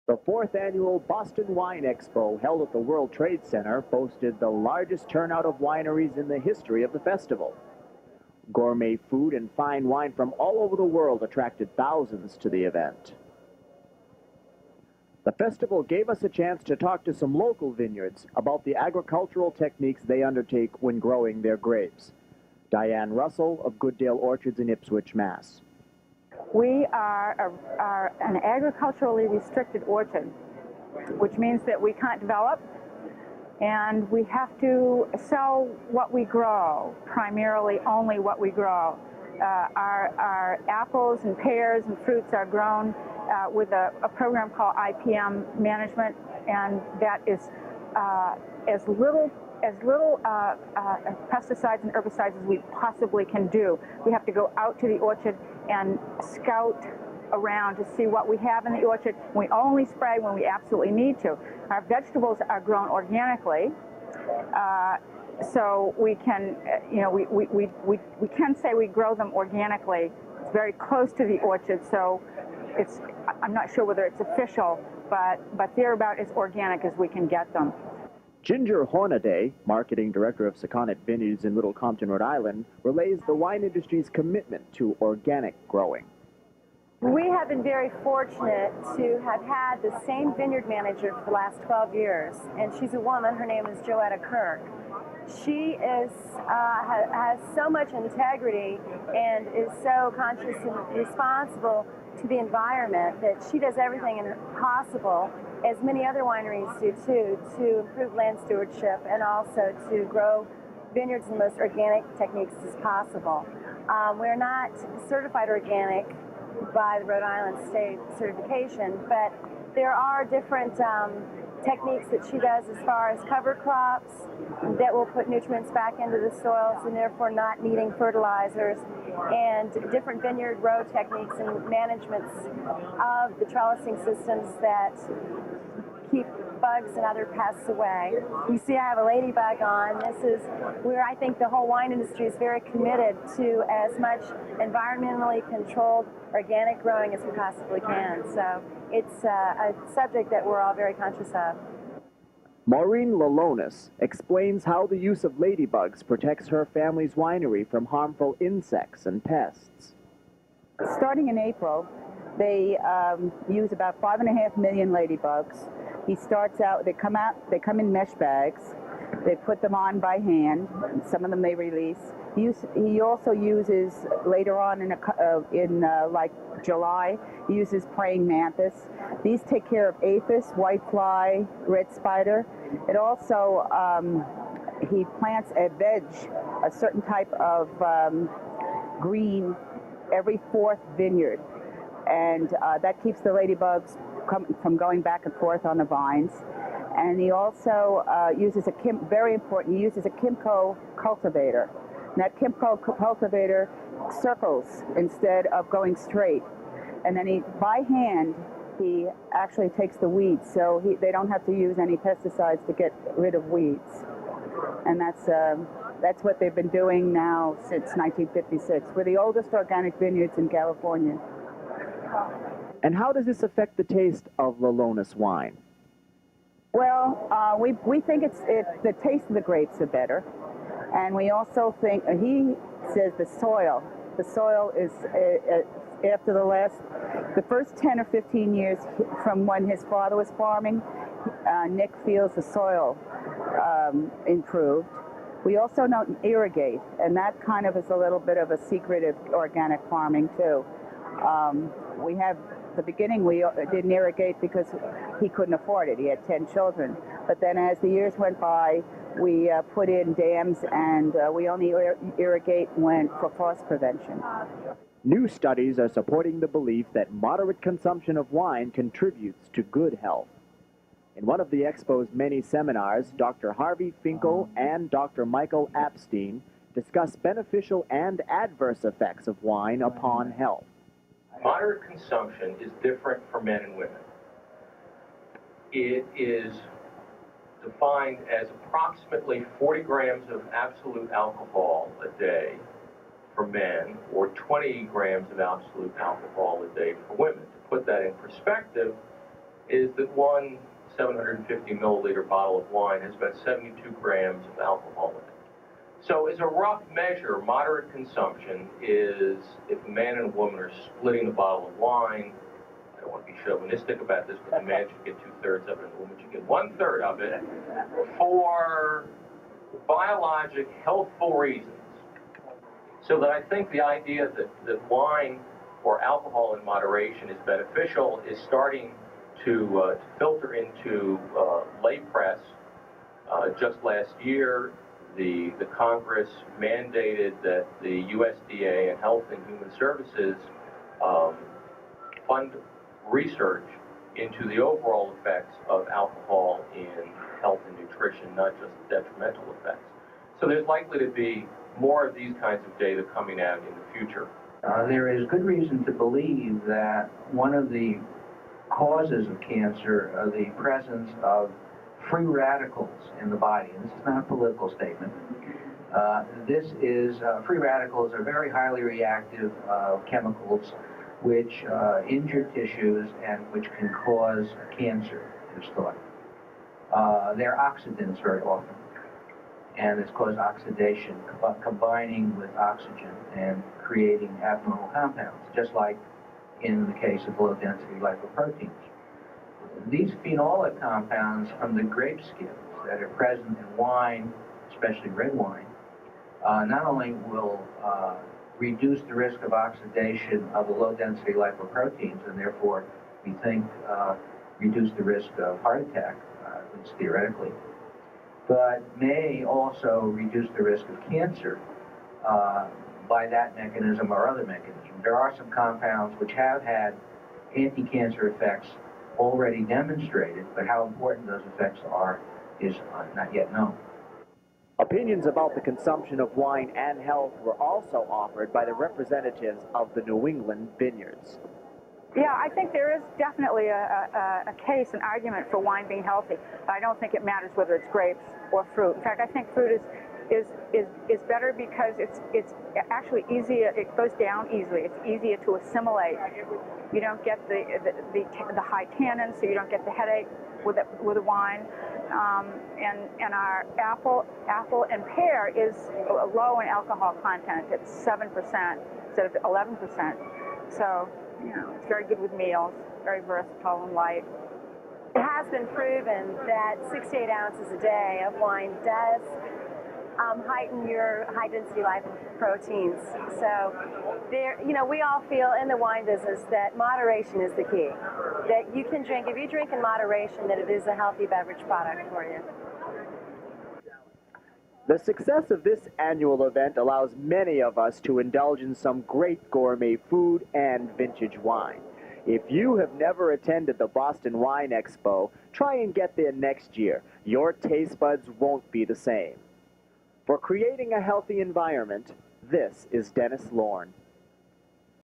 The fourth annual Boston Wine Expo, held at the World Trade Center, boasted the largest turnout of wineries in the history of the festival. Gourmet food and fine wine from all over the world attracted thousands to the event. The festival gave us a chance to talk to some local vineyards about the agricultural techniques they undertake when growing their grapes. Diane Russell of Goodale Orchards in Ipswich, Mass. We are an agriculturally restricted orchard, which means that we can't develop, and we have to sell what we grow, primarily only what we grow. Our apples and pears and fruits are grown with a program called IPM management, and that is as little pesticides and herbicides as we possibly can do. We have to go out to the orchard and scout around to see what we have in the orchard. We only spray when we absolutely need to. Our vegetables are grown organically, so we can, we can say we grow them organically. It's very close to the orchard, so I'm not sure whether it's official, but they're about as organic as we can get them. Ginger Hornaday, marketing director of Sakonnet Vineyards in Little Compton, Rhode Island, relays the wine industry's commitment to organic growing. We have been very fortunate to have had the same vineyard manager for the last 12 years, and she's a woman. Her name is Joetta Kirk. She has so much integrity and is so conscious and responsible to the environment that she does everything possible, as many other wineries do too, to improve land stewardship and also to grow vineyards in the most organic techniques as possible. We're not certified organic by the Rhode Island State certification, but there are different techniques that she does as far as cover crops that will put nutrients back into the soils and therefore not needing fertilizers, and different vineyard row techniques and managements of the trellising systems that keep bugs and other pests away. You see I have a ladybug on. This is where I think the whole wine industry is very committed to as much environmentally controlled organic growing as we possibly can. So it's a subject that we're all very conscious of. Maureen Lalonis explains how the use of ladybugs protects her family's winery from harmful insects and pests. Starting in April, they use about 5.5 million ladybugs. He starts out, they come in mesh bags. They put them on by hand. Some of them they release. He also uses, later on in like July, he uses praying mantis. These take care of aphis, whitefly, red spider. It also, he plants a certain type of green every fourth vineyard. And that keeps the ladybugs from going back and forth on the vines. And he also uses very important, he uses a Kimco cultivator. And that Kimco cultivator circles instead of going straight. And then by hand, he actually takes the weeds, so they don't have to use any pesticides to get rid of weeds. And that's what they've been doing now since 1956. We're the oldest organic vineyards in California. And how does this affect the taste of Lalonis wine? Well, we think the taste of the grapes are better. And we also think, he says the soil is, after the first 10 or 15 years from when his father was farming, Nick feels the soil improved. We also don't irrigate, and that kind of is a little bit of a secret of organic farming too. The beginning we didn't irrigate because he couldn't afford it. He had 10 children. But then as the years went by, we put in dams, and we only irrigate for frost prevention. New studies are supporting the belief that moderate consumption of wine contributes to good health. In one of the Expo's many seminars, Dr. Harvey Finkel and Dr. Michael Apstein discuss beneficial and adverse effects of wine upon health. Moderate consumption is different for men and women. It is defined as approximately 40 grams of absolute alcohol a day for men, or 20 grams of absolute alcohol a day for women. To put that in perspective, is that one 750 milliliter bottle of wine has about 72 grams of alcohol in it. So as a rough measure, moderate consumption is if a man and a woman are splitting the bottle of wine. I don't want to be chauvinistic about this, but the man should get 2/3 of it and the woman should get 1/3 of it for biologic, healthful reasons. So that I think the idea that wine or alcohol in moderation is beneficial is starting to filter into lay press. Just last year, the Congress mandated that the USDA and Health and Human Services fund research into the overall effects of alcohol in health and nutrition, not just detrimental effects. So there's likely to be more of these kinds of data coming out in the future. There is good reason to believe that one of the causes of cancer are the presence of free radicals in the body. And this is not a political statement. Free radicals are very highly reactive chemicals which injure tissues and which can cause cancer, it's thought. They're oxidants very often, and it's caused oxidation, combining with oxygen and creating abnormal compounds, just like in the case of low-density lipoproteins. These phenolic compounds from the grape skins that are present in wine, especially red wine, not only will reduce the risk of oxidation of the low-density lipoproteins, and therefore, we think, reduce the risk of heart attack, at least theoretically, but may also reduce the risk of cancer by that mechanism or other mechanisms. There are some compounds which have had anti-cancer effects already demonstrated, but how important those effects are is not yet known. Opinions about the consumption of wine and health were also offered by the representatives of the New England Vineyards. Yeah, I think there is definitely a case, an argument for wine being healthy. I don't think it matters whether it's grapes or fruit. In fact, I think fruit is better because it's actually easier. It goes down easily. It's easier to assimilate. You don't get the high tannins, so you don't get the headache with the wine. And our apple and pear is low in alcohol content. It's 7% instead of 11%. So, it's very good with meals, very versatile and light. It has been proven that 6 to 8 ounces a day of wine does heighten your high-density lipoproteins. So, we all feel in the wine business that moderation is the key. That you can drink, if you drink in moderation, that it is a healthy beverage product for you. The success of this annual event allows many of us to indulge in some great gourmet food and vintage wine. If you have never attended the Boston Wine Expo, try and get there next year. Your taste buds won't be the same. For creating a healthy environment, this is Dennis Lorne.